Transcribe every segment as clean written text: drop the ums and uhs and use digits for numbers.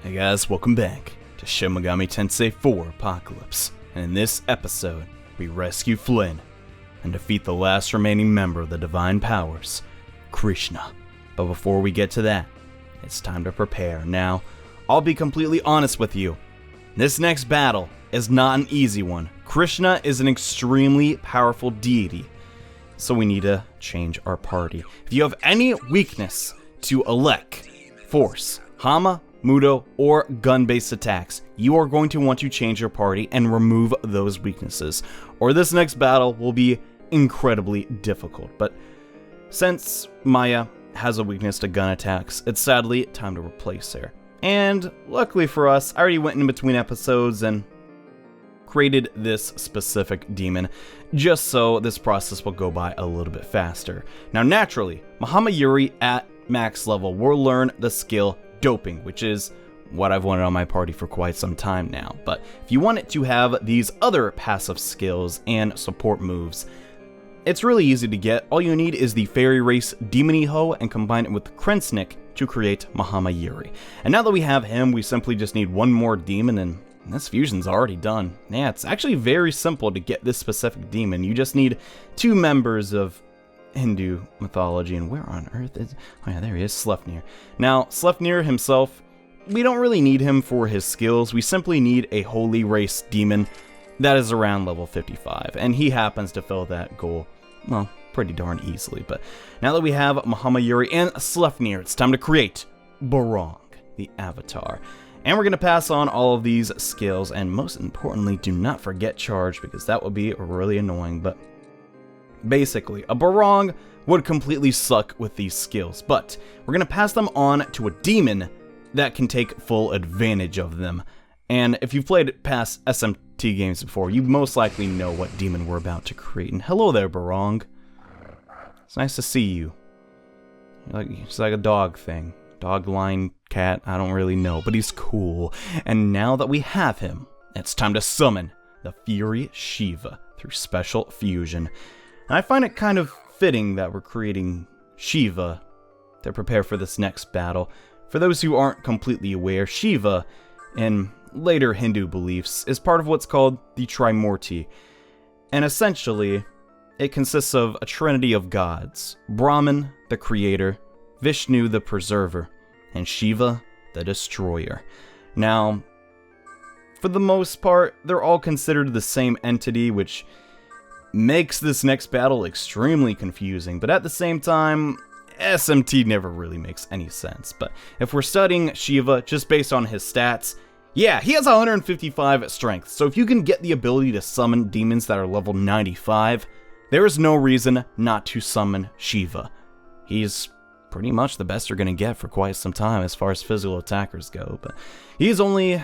Hey guys, welcome back to Shin Megami Tensei 4 Apocalypse, and in this episode, we rescue Flynn and defeat the last remaining member of the Divine Powers, Krishna. But before we get to that, it's time to prepare. Now, I'll be completely honest with you, this next battle is not an easy one. Krishna is an extremely powerful deity, so we need to change our party. If you have any weakness to Elec, Force, Hama, Mudo, or gun-based attacks, you are going to want to change your party and remove those weaknesses, or this next battle will be incredibly difficult. But since Maya has a weakness to gun attacks, it's sadly time to replace her. And luckily for us, I already went in between episodes and created this specific demon, just so this process will go by a little bit faster. Now naturally, Mahama Yuri at max level will learn the skill Doping, which is what I've wanted on my party for quite some time now. But if you want it to have these other passive skills and support moves, it's really easy to get. All you need is the Fairy Race Demoniho and combine it with Krensnik to create Mahama Yuri. And now that we have him, we simply just need one more demon and this fusion's already done. Yeah, it's actually very simple to get this specific demon. You just need 2 members of Hindu mythology, and where on earth is... Oh yeah, there he is, Sleipnir. Now, Sleipnir himself, we don't really need him for his skills. We simply need a holy race demon that is around level 55, and he happens to fill that goal, well, pretty darn easily. But now that we have Mahama Yuri and Sleipnir, it's time to create Barong, the Avatar. And we're going to pass on all of these skills, and most importantly, do not forget charge, because that would be really annoying. But basically, a Barong would completely suck with these skills, but we're going to pass them on to a demon that can take full advantage of them. And if you've played past SMT games before, you most likely know what demon we're about to create. And hello there, Barong. It's nice to see you. It's like a dog thing. Dog, lion, cat, I don't really know, but he's cool. And now that we have him, it's time to summon the Fury Shiva through special fusion. And I find it kind of fitting that we're creating Shiva to prepare for this next battle. For those who aren't completely aware, Shiva, in later Hindu beliefs, is part of what's called the Trimurti. And essentially, it consists of a trinity of gods: Brahman, the creator, Vishnu, the preserver, and Shiva, the destroyer. Now, for the most part, they're all considered the same entity, which makes this next battle extremely confusing, but at the same time, SMT never really makes any sense. But if we're studying Shiva just based on his stats, yeah, he has 155 strength, so if you can get the ability to summon demons that are level 95, there is no reason not to summon Shiva. He's pretty much the best you're going to get for quite some time as far as physical attackers go, but he's only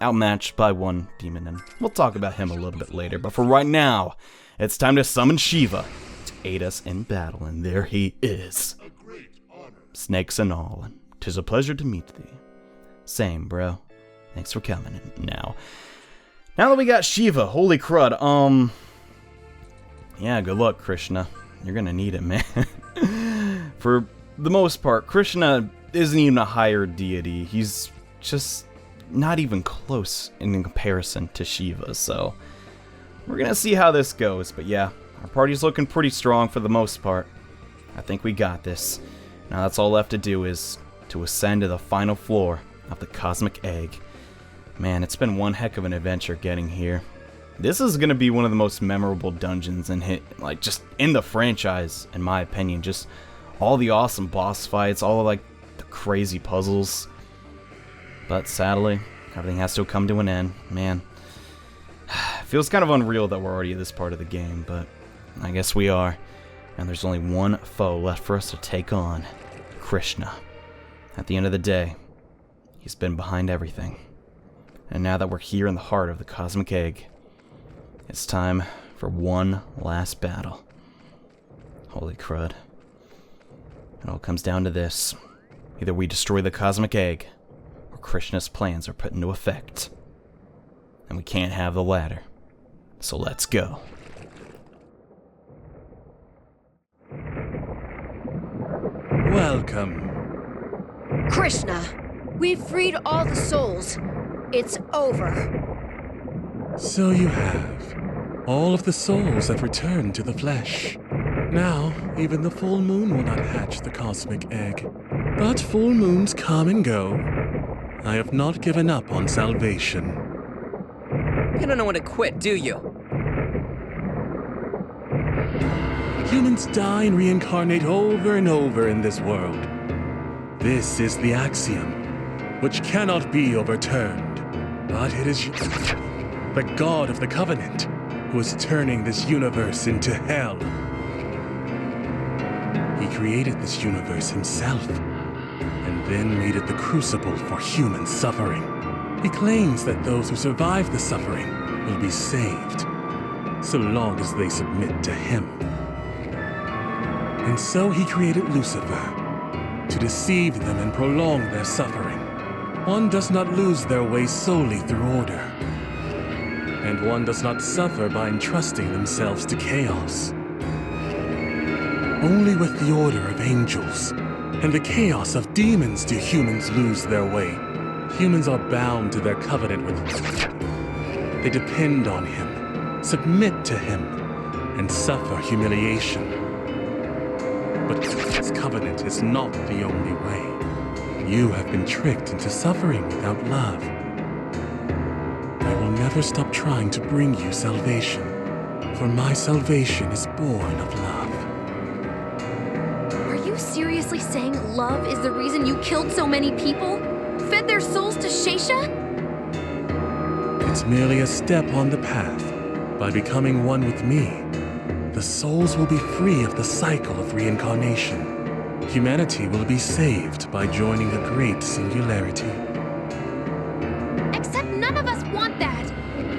outmatched by one demon, and we'll talk about him a little bit later. But for right now, it's time to summon Shiva to aid us in battle, and there he is. Snakes and all, and 'tis a pleasure to meet thee. Same, bro. Thanks for coming. Now that we got Shiva, holy crud, yeah, good luck, Krishna. You're gonna need it, man. For the most part, Krishna isn't even a higher deity. He's just not even close in comparison to Shiva, so we're gonna see how this goes. But yeah, our party's looking pretty strong for the most part. I think we got this. Now that's all left to do is to ascend to the final floor of the Cosmic Egg. Man, it's been one heck of an adventure getting here. This is gonna be one of the most memorable dungeons just in the franchise, in my opinion. Just all the awesome boss fights, all of the crazy puzzles. But sadly, everything has to come to an end. Man, feels kind of unreal that we're already at this part of the game, but I guess we are. And there's only one foe left for us to take on: Krishna. At the end of the day, he's been behind everything. And now that we're here in the heart of the Cosmic Egg, it's time for one last battle. Holy crud. It all comes down to this. Either we destroy the Cosmic Egg, or Krishna's plans are put into effect. And we can't have the latter. So let's go. Welcome. Krishna, We've freed all the souls. It's over. So you have. All of the souls have returned to the flesh. Now, even the full moon will not hatch the cosmic egg. But full moons come and go. I have not given up on salvation. You don't know when to quit, do you? Humans die and reincarnate over and over in this world. This is the axiom, which cannot be overturned. But it is the God of the Covenant who is turning this universe into hell. He created this universe himself, and then made it the crucible for human suffering. He claims that those who survive the suffering will be saved, so long as they submit to him. And so he created Lucifer, to deceive them and prolong their suffering. One does not lose their way solely through order, and one does not suffer by entrusting themselves to chaos. Only with the order of angels and the chaos of demons do humans lose their way. Humans are bound to their covenant with him. They depend on him, submit to him, and suffer humiliation. But this covenant is not the only way. You have been tricked into suffering without love. I will never stop trying to bring you salvation, for my salvation is born of love. Are you seriously saying love is the reason you killed so many people? Fed their souls to Shesha? It's merely a step on the path. By becoming one with me, the souls will be free of the cycle of reincarnation. Humanity will be saved by joining the great singularity. Except none of us want that.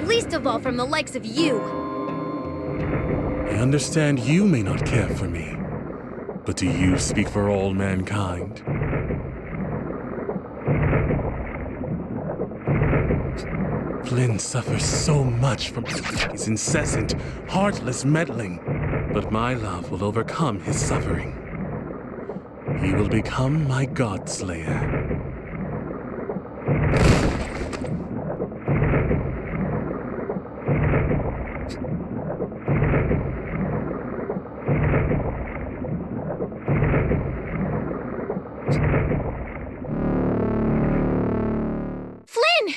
Least of all from the likes of you. I understand you may not care for me, but do you speak for all mankind? Flynn suffers so much from his incessant, heartless meddling, but my love will overcome his suffering. He will become my God-slayer. Flynn!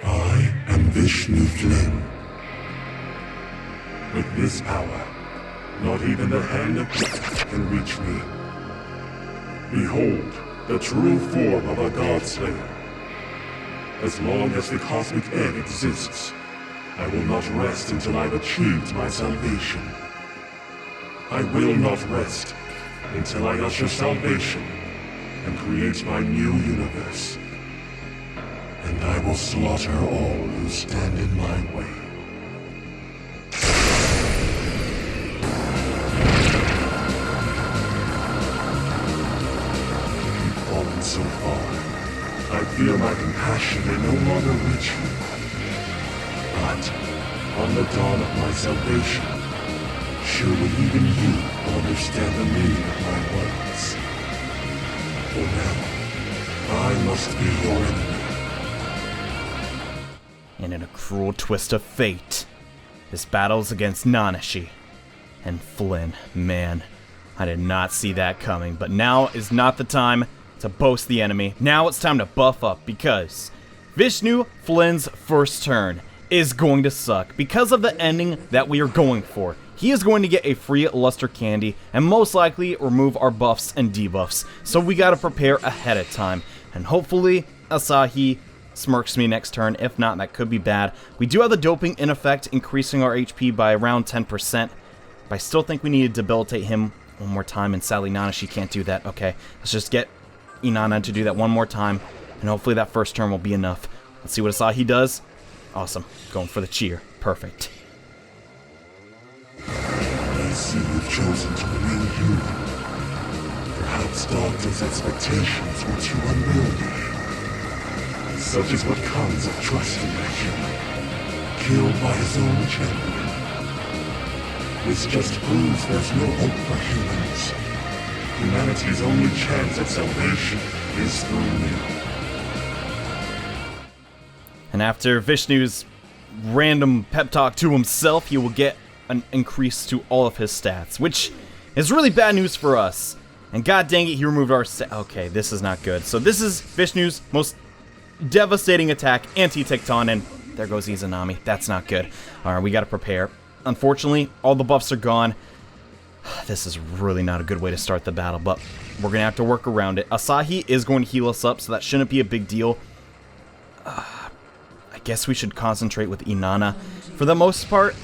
I am Vishnu-Flynn. With this power, not even the hand of God can reach me. Behold, the true form of a God-slayer. As long as the cosmic egg exists, I will not rest until I've achieved my salvation. I will not rest until I usher salvation and create my new universe. And I will slaughter all who stand in my way. You've fallen so far. I fear my compassion may no longer reach you. But on the dawn of my salvation, surely even you will understand the meaning of my words. For now, I must be your enemy. And in a cruel twist of fate, this battle's against Nanashi and Flynn. Man, I did not see that coming, but now is not the time to boast the enemy. Now it's time to buff up, because Vishnu-Flynn's first turn is going to suck because of the ending that we are going for. He is going to get a free luster candy and most likely remove our buffs and debuffs, so we gotta prepare ahead of time. And hopefully Asahi smirks me next turn. If not, that could be bad. We do have the doping in effect, increasing our HP by around 10%, but I still think we need to debilitate him one more time, and sadly Nanashi can't do that. Okay, let's just get Inanna to do that one more time, and hopefully that first turn will be enough. Let's see what Asahi does. Awesome, going for the cheer. Perfect. I see you've chosen to remain human. doctor's expectations were too unwieldy. Such is what comes of trusting a human, killed by his own champion. This just proves there's no hope for humans. Humanity's only chance at salvation is through me. And after Vishnu's random pep talk to himself, he will get an increase to all of his stats, which is really bad news for us. And god dang it, he removed our okay, this is not good. So this is Vishnu's most devastating attack, anti-Tecton, and there goes Izanami. That's not good. Alright, we gotta prepare. Unfortunately, all the buffs are gone. This is really not a good way to start the battle, but we're gonna have to work around it. Asahi is going to heal us up, so that shouldn't be a big deal. I guess we should concentrate with Inanna. For the most part,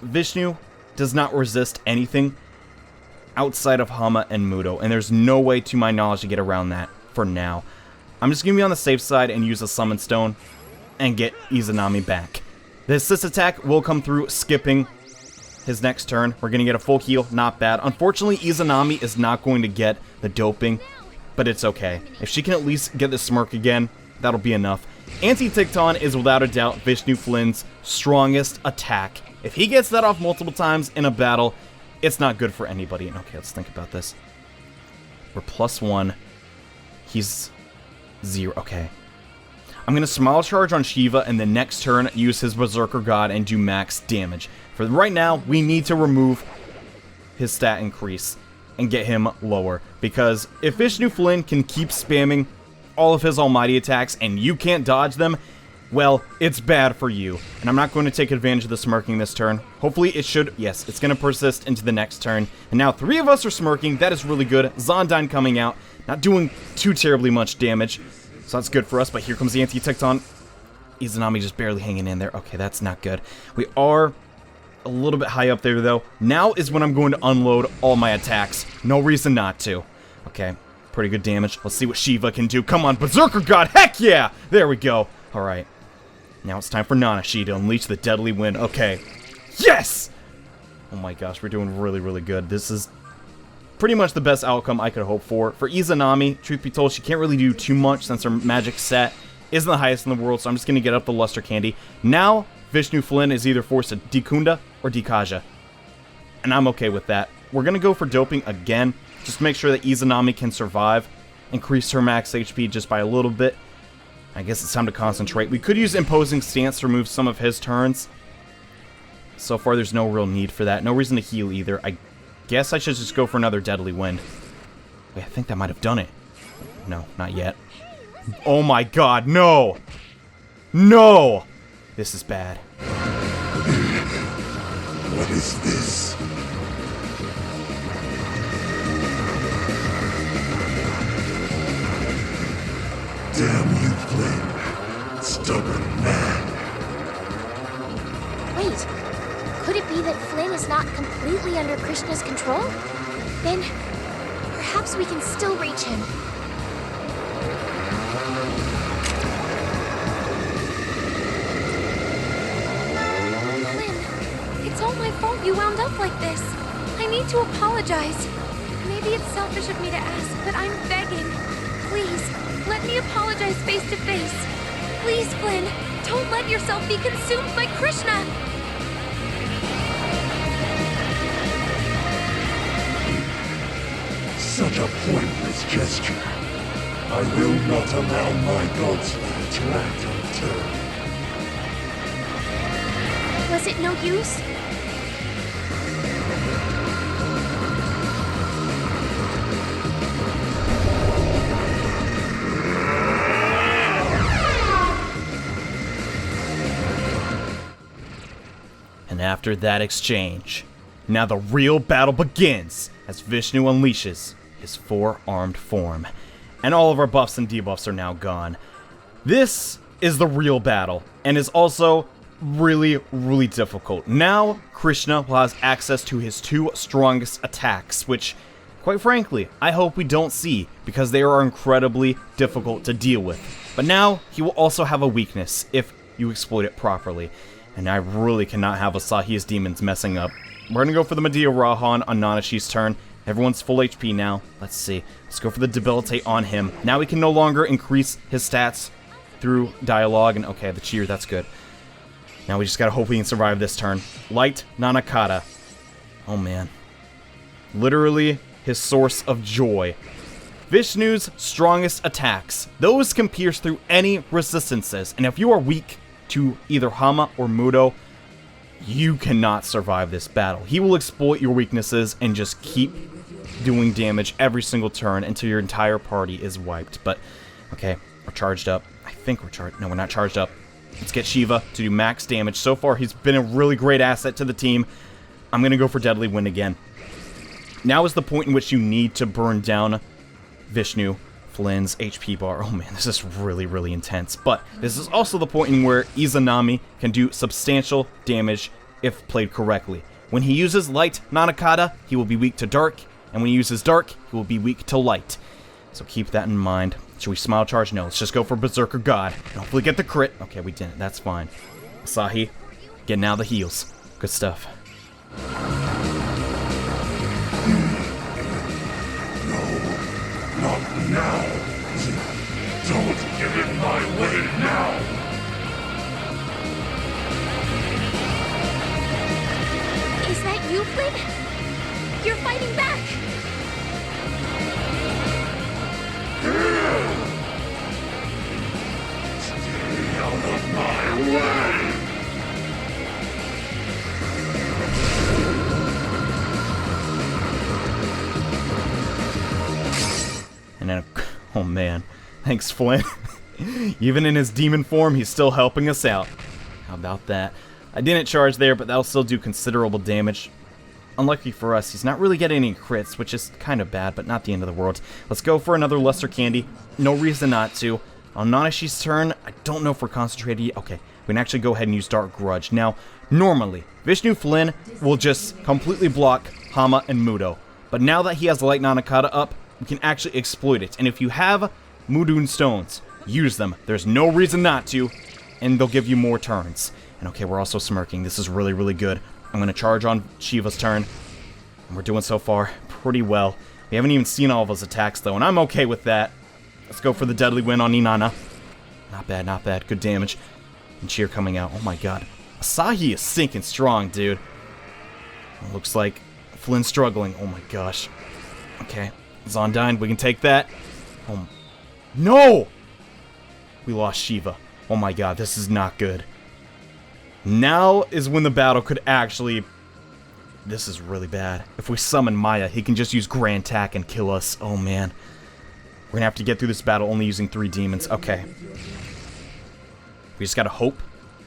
Vishnu does not resist anything outside of Hama and Muto, and there's no way to my knowledge to get around that for now. I'm just gonna be on the safe side and use a Summon Stone and get Izanami back. The assist attack will come through skipping his next turn. We're gonna get a full heal, not bad. Unfortunately, Izanami is not going to get the doping, but it's okay. If she can at least get the smirk again, that'll be enough. Anti-Tecton is without a doubt Vishnu-Flynn's strongest attack. If he gets that off multiple times in a battle, it's not good for anybody. Okay, let's think about this. We're +1. He's 0. Okay. I'm going to Smile Charge on Shiva and the next turn use his Berserker God and do max damage. For right now, we need to remove his stat increase and get him lower. Because if Vishnu-Flynn can keep spamming all of his almighty attacks and you can't dodge them, well, it's bad for you. And I'm not going to take advantage of the smirking this turn. Hopefully it should, yes, it's going to persist into the next turn. And now 3 of us are smirking, that is really good. Zondyne coming out, not doing too terribly much damage. So that's good for us, but here comes the anti-Tecton. Izanami just barely hanging in there. Okay, that's not good. We are a little bit high up there, though. Now is when I'm going to unload all my attacks. No reason not to. Okay, pretty good damage. Let's see what Shiva can do. Come on, Berserker God! Heck yeah! There we go. Alright. Now it's time for Nanashi to unleash the deadly wind. Okay. Yes! Oh my gosh, we're doing really, really good. This is pretty much the best outcome I could hope for. For Izanami, truth be told, she can't really do too much since her magic set isn't the highest in the world, so I'm just going to get up the Luster Candy. Now, Vishnu-Flynn is either forced to Dekunda or Dekaja. And I'm okay with that. We're going to go for doping again, just to make sure that Izanami can survive. Increase her max HP just by a little bit. I guess it's time to concentrate. We could use Imposing Stance to remove some of his turns. So far, there's no real need for that. No reason to heal either. I guess I should just go for another Deadly Wind. Wait, I think that might have done it. No, not yet. Oh my god, no! No! This is bad. What is this? Damn you, Flynn. Stubborn man. Wait, could it be that Flynn is not completely under Krishna's control? Then, perhaps we can still reach him. Flynn, it's all my fault you wound up like this. I need to apologize. Maybe it's selfish of me to ask, but I'm begging. Please, let me apologize face to face. Please, Flynn, don't let yourself be consumed by Krishna. Such a pointless gesture. I will not allow my gods to act until. Was it no use? And after that exchange, now the real battle begins as Vishnu unleashes his four-armed form. And all of our buffs and debuffs are now gone. This is the real battle, and is also really, really difficult. Now, Krishna will have access to his 2 strongest attacks, which, quite frankly, I hope we don't see, because they are incredibly difficult to deal with. But now, he will also have a weakness, if you exploit it properly. And I really cannot have Asahi's demons messing up. We're gonna go for the Medea Rahan on Nanashi's turn. Everyone's full HP now. Let's see. Let's go for the debilitate on him. Now we can no longer increase his stats through dialogue. And okay, the cheer, that's good. Now we just gotta hope we can survive this turn. Light Nanakata. Oh man. Literally his source of joy. Vishnu's strongest attacks. Those can pierce through any resistances. And if you are weak to either Hama or Mudo, you cannot survive this battle. He will exploit your weaknesses and just keep doing damage every single turn until your entire party is wiped. But, okay, we're charged up. I think we're charged. No, we're not charged up. Let's get Shiva to do max damage. So far, he's been a really great asset to the team. I'm going to go for Deadly Wind again. Now is the point in which you need to burn down Vishnu-Flynn's HP bar. Oh man, this is really, really intense. But this is also the point in where Izanami can do substantial damage if played correctly. When he uses Light Nanakata, he will be weak to Dark. And when he uses Dark, he will be weak to Light. So keep that in mind. Should we Smile Charge? No, let's just go for Berserker God. And hopefully get the crit. Okay, we didn't. That's fine. Asahi, getting out of the heals. Good stuff. Not now! Don't get in my way now! Is that you, Flynn? You're fighting back! Stay out of my way! And then, oh man, thanks Flynn. Even in his demon form, he's still helping us out. How about that? I didn't charge there, but that'll still do considerable damage. Unlucky for us, he's not really getting any crits, which is kind of bad, but not the end of the world. Let's go for another Lesser Candy. No reason not to. On Nanashi's turn, I don't know if we're concentrated yet. Okay, we can actually go ahead and use Dark Grudge. Now, normally, Vishnu-Flynn will just completely block Hama and Mudo. But now that he has Light Nanakata up, we can actually exploit it. And if you have Mudun Stones, use them. There's no reason not to, and they'll give you more turns. And okay, we're also smirking. This is really, really good. I'm going to charge on Shiva's turn. And we're doing so far pretty well. We haven't even seen all of his attacks, though, and I'm okay with that. Let's go for the Deadly Wind on Inanna. Not bad, not bad. Good damage. And cheer coming out. Oh my god. Asahi is sinking strong, dude. It looks like Flynn's struggling. Oh my gosh. Okay. Zondyne, we can take that. Oh. No! We lost Shiva. Oh my god, this is not good. Now is when the battle could actually... This is really bad. If we summon Maya, he can just use Grand Attack and kill us. Oh man. We're gonna have to get through this battle only using 3 demons. Okay. We just gotta hope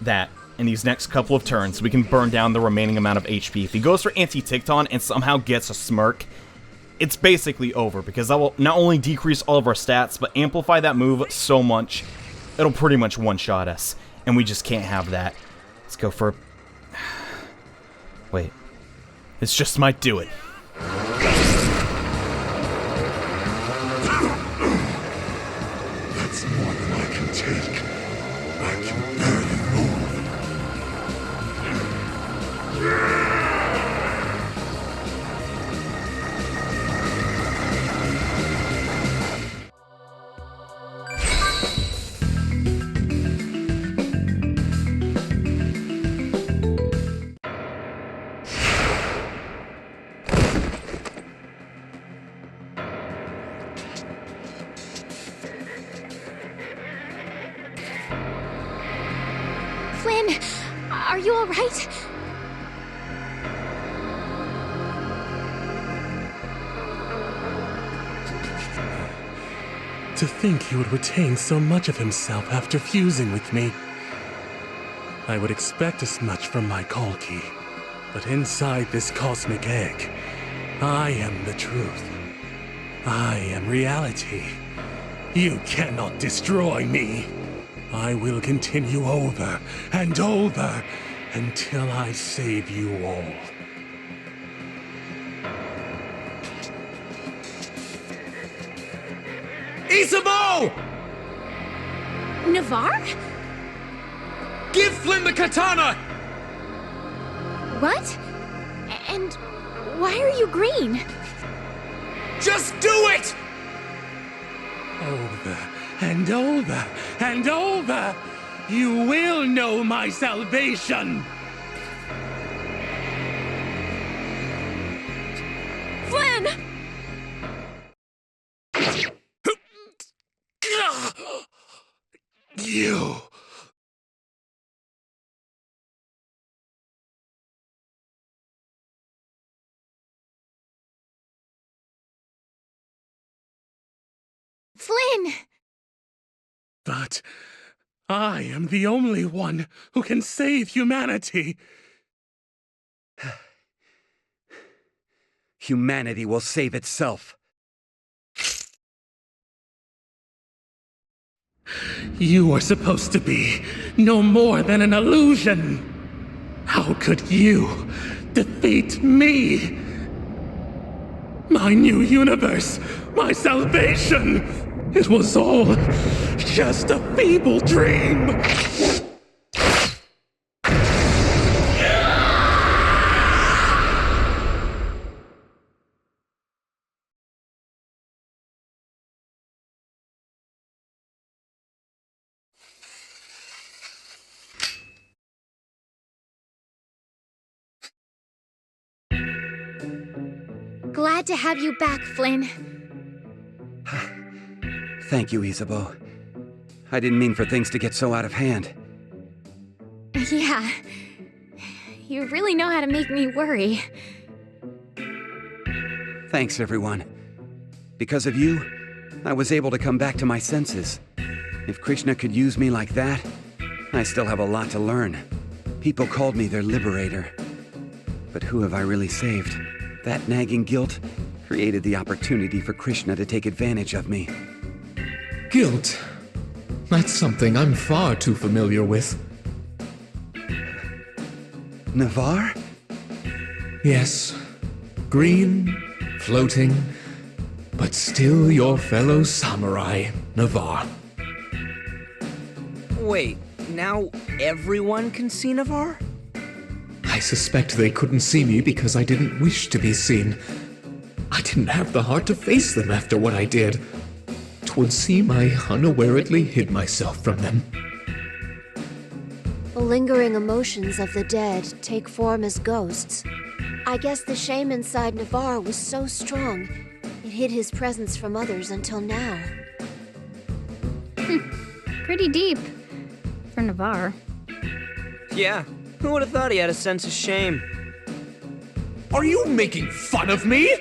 that in these next couple of turns we can burn down the remaining amount of HP. If he goes for Anti-Ticton and somehow gets a Smirk, it's basically over, because that will not only decrease all of our stats, but amplify that move so much, it'll pretty much one-shot us. And we just can't have that. Let's go for... Wait. This just might do it. That's more than I can take. I can barely move. Flynn, are you alright? To think he would retain so much of himself after fusing with me. I would expect as much from my Kalki. But inside this cosmic egg, I am the truth. I am reality. You cannot destroy me. I will continue over and over until I save you all. Isabeau! Navarre? Give Flynn the katana! What? And why are you green? Just do it! Over and over and over, you will know my salvation. Flynn! You. Flynn! But I am the only one who can save humanity. Humanity will save itself. You were supposed to be no more than an illusion. How could you defeat me? My new universe, my salvation, it was all just a feeble dream. Glad to have you back, Flynn. Thank you, Isabeau. I didn't mean for things to get so out of hand. Yeah. You really know how to make me worry. Thanks, everyone. Because of you, I was able to come back to my senses. If Krishna could use me like that, I still have a lot to learn. People called me their liberator. But who have I really saved? That nagging guilt created the opportunity for Krishna to take advantage of me. Guilt? That's something I'm far too familiar with. Navarre? Yes. Green, floating, but still your fellow samurai, Navarre. Wait, now everyone can see Navarre? I suspect they couldn't see me because I didn't wish to be seen. I didn't have the heart to face them after what I did. 'Twould seem I unawarely hid myself from them. The lingering emotions of the dead take form as ghosts. I guess the shame inside Navarre was so strong, it hid his presence from others until now. Pretty deep. For Navarre. Yeah, who would have thought he had a sense of shame? Are you making fun of me?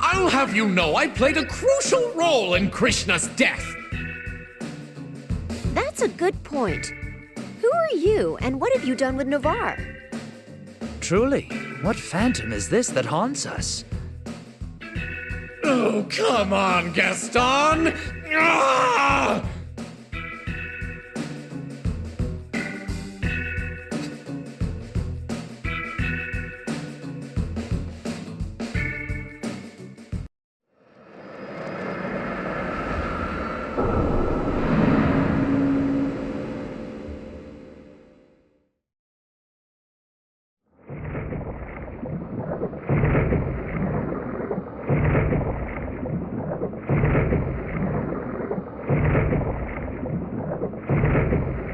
I'll have you know I played a crucial role in Krishna's death. That's a good point. Who are you, and what have you done with Navarre? Truly, what phantom is this that haunts us? Oh, come on, Gaston! Ah!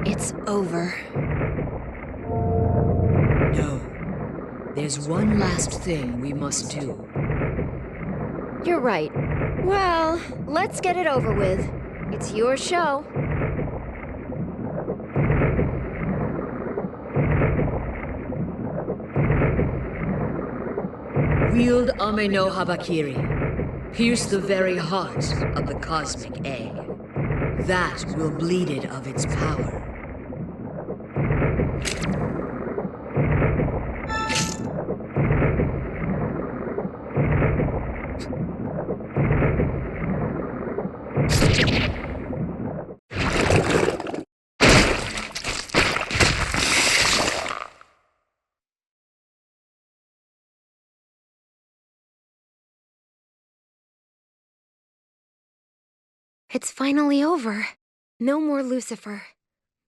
It's over. No. There's one last thing we must do. You're right. Well, let's get it over with. It's your show. Wield Ame no Habakiri. Pierce the very heart of the cosmic egg. That will bleed it of its power. It's finally over. No more Lucifer.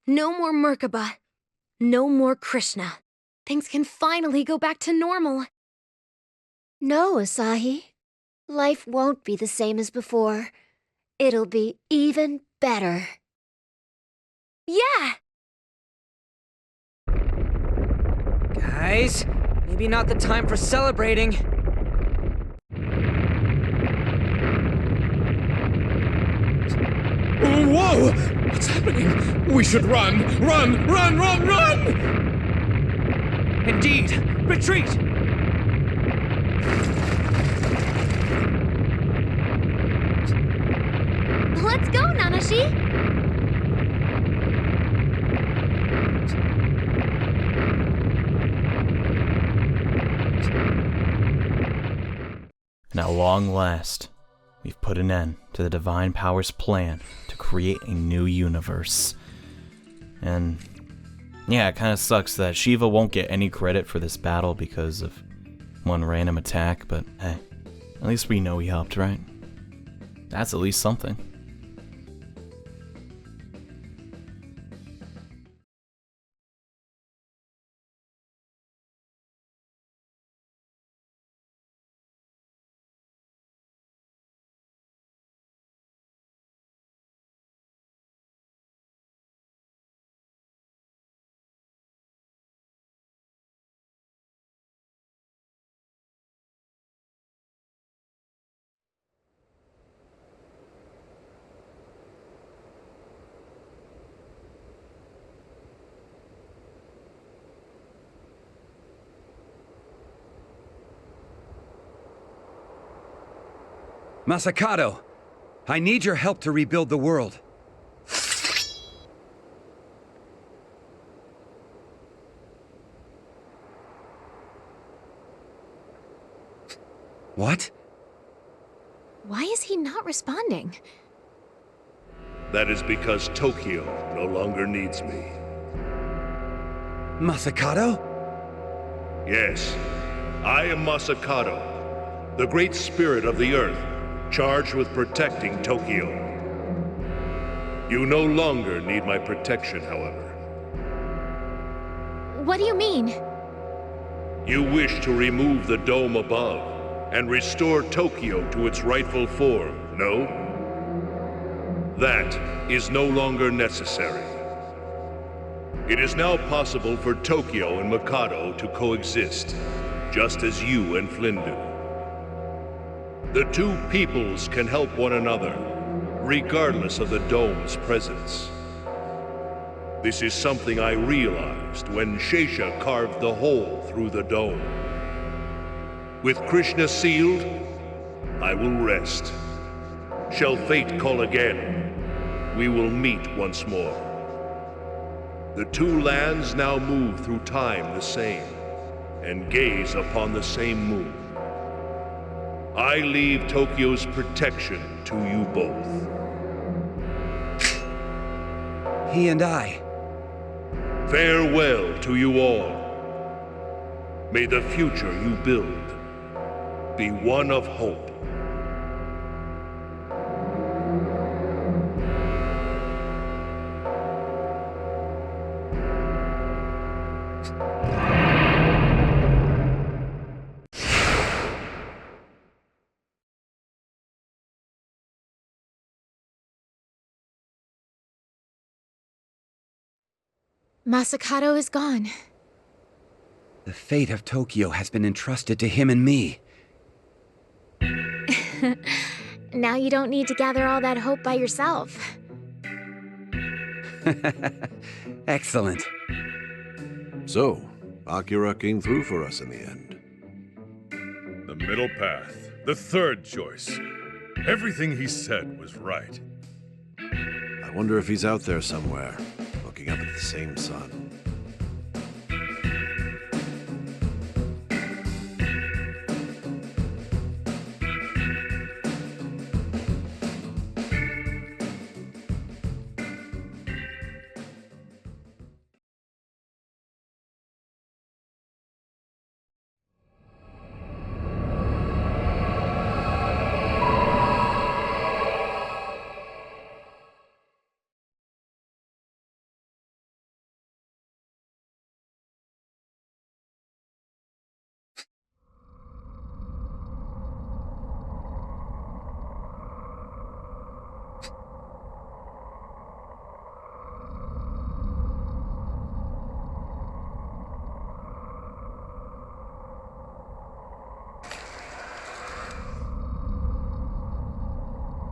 No more Merkaba. No more Krishna. Things can finally go back to normal. No, Asahi. Life won't be the same as before. It'll be even better. Yeah! Guys, maybe not the time for celebrating. Whoa! What's happening? We should run! Run! Run! Run! Run! Indeed! Retreat! Let's go, Nanashi! Now, long last, we've put an end to the Divine Power's plan to create a new universe. And yeah, it kind of sucks that Shiva won't get any credit for this battle because of one random attack, but hey, at least we know he helped, right? That's at least something. Masakado, I need your help to rebuild the world. What? Why is he not responding? That is because Tokyo no longer needs me. Masakado? Yes, I am Masakado, the great spirit of the earth, charged with protecting Tokyo. You no longer need my protection, however. What do you mean? You wish to remove the dome above and restore Tokyo to its rightful form, no? That is no longer necessary. It is now possible for Tokyo and Mikado to coexist, just as you and Flynn do. The two peoples can help one another, regardless of the dome's presence. This is something I realized when Shesha carved the hole through the dome. With Krishna sealed, I will rest. Shall fate call again, we will meet once more. The two lands now move through time the same, and gaze upon the same moon. I leave Tokyo's protection to you both. He and I. Farewell to you all. May the future you build be one of hope. Masakado is gone. The fate of Tokyo has been entrusted to him and me. Now you don't need to gather all that hope by yourself. Excellent. So, Akira came through for us in the end. The middle path. The third choice. Everything he said was right. I wonder if he's out there somewhere, looking up at the same sun.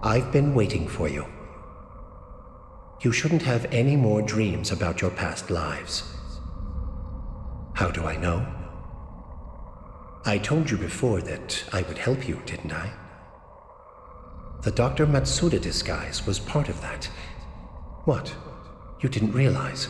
I've been waiting for you. You shouldn't have any more dreams about your past lives. How do I know? I told you before that I would help you, didn't I? The Dr. Matsuda disguise was part of that. What? You didn't realize?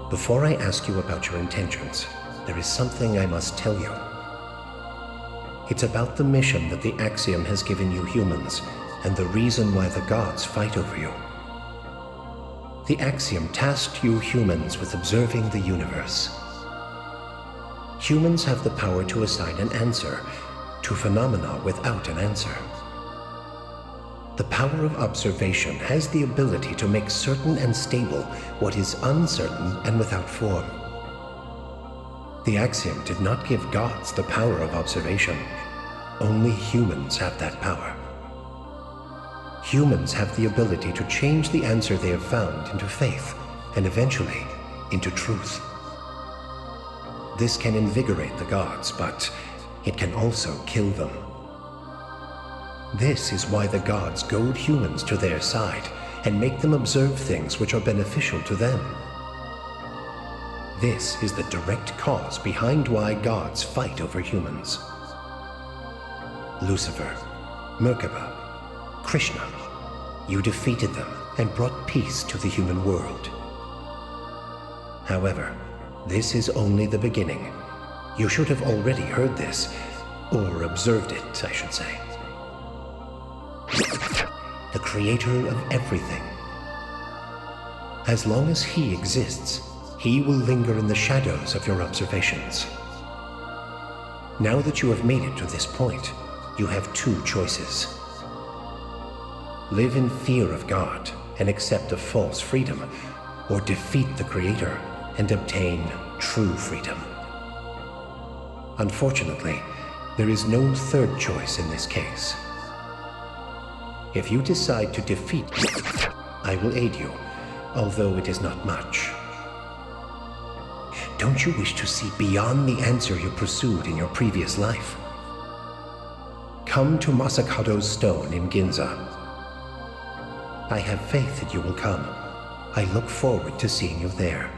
Before I ask you about your intentions, there is something I must tell you. It's about the mission that the Axiom has given you humans, and the reason why the gods fight over you. The Axiom tasked you humans with observing the universe. Humans have the power to assign an answer to phenomena without an answer. The power of observation has the ability to make certain and stable what is uncertain and without form. The Axiom did not give gods the power of observation. Only humans have that power. Humans have the ability to change the answer they have found into faith, and eventually into truth. This can invigorate the gods, but it can also kill them. This is why the gods goad humans to their side and make them observe things which are beneficial to them. This is the direct cause behind why gods fight over humans. Lucifer, Merkaba, Krishna, you defeated them and brought peace to the human world. However, this is only the beginning. You should have already heard this, or observed it, I should say. The creator of everything. As long as he exists, he will linger in the shadows of your observations. Now that you have made it to this point, you have two choices. Live in fear of God and accept a false freedom, or defeat the Creator and obtain true freedom. Unfortunately, there is no third choice in this case. If you decide to defeat me, I will aid you, although it is not much. Don't you wish to see beyond the answer you pursued in your previous life? Come to Masakado's stone in Ginza. I have faith that you will come. I look forward to seeing you there.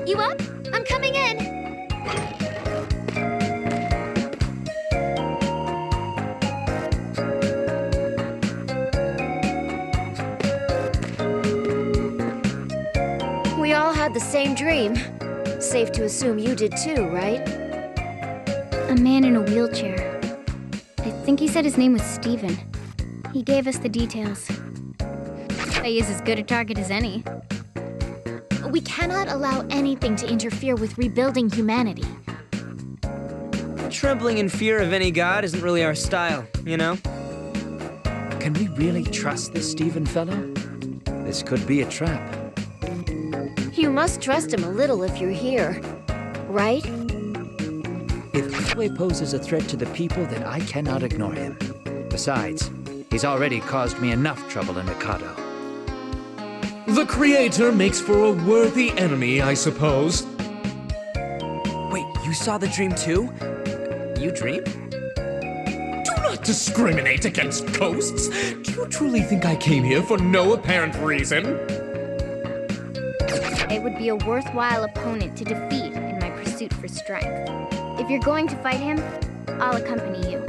You up? I'm coming in! We all had the same dream. Safe to assume you did too, right? A man in a wheelchair. I think he said his name was Steven. He gave us the details. He is as good a target as any. We cannot allow anything to interfere with rebuilding humanity. Trembling in fear of any god isn't really our style, you know? Can we really trust this Steven fellow? This could be a trap. You must trust him a little if you're here, right? If Yue poses a threat to the people, then I cannot ignore him. Besides, he's already caused me enough trouble in Mikado. The Creator makes for a worthy enemy, I suppose. Wait, you saw the dream too? You dreamed? Do not discriminate against ghosts! Do you truly think I came here for no apparent reason? It would be a worthwhile opponent to defeat in my pursuit for strength. If you're going to fight him, I'll accompany you.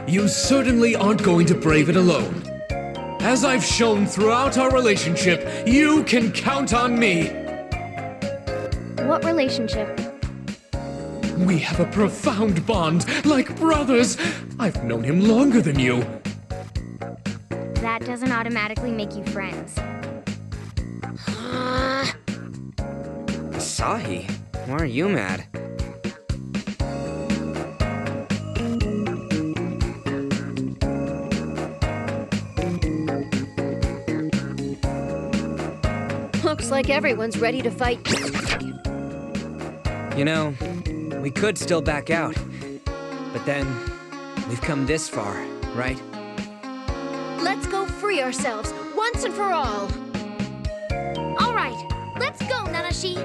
You certainly aren't going to brave it alone. As I've shown throughout our relationship, you can count on me! What relationship? We have a profound bond, like brothers. I've known him longer than you. That doesn't automatically make you friends. Asahi, why are you mad? Looks like everyone's ready to fight. You know, we could still back out. But then, we've come this far, right? Let's go free ourselves, once and for all. All right, let's go, Nanashi.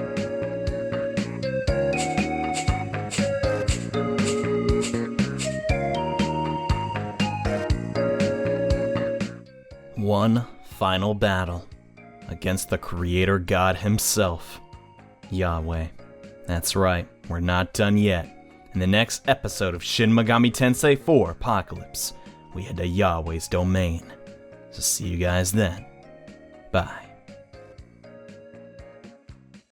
One final battle against the Creator God himself, Yahweh. That's right, we're not done yet. In the next episode of Shin Megami Tensei 4 Apocalypse, we head to Yahweh's domain. So see you guys then. Bye.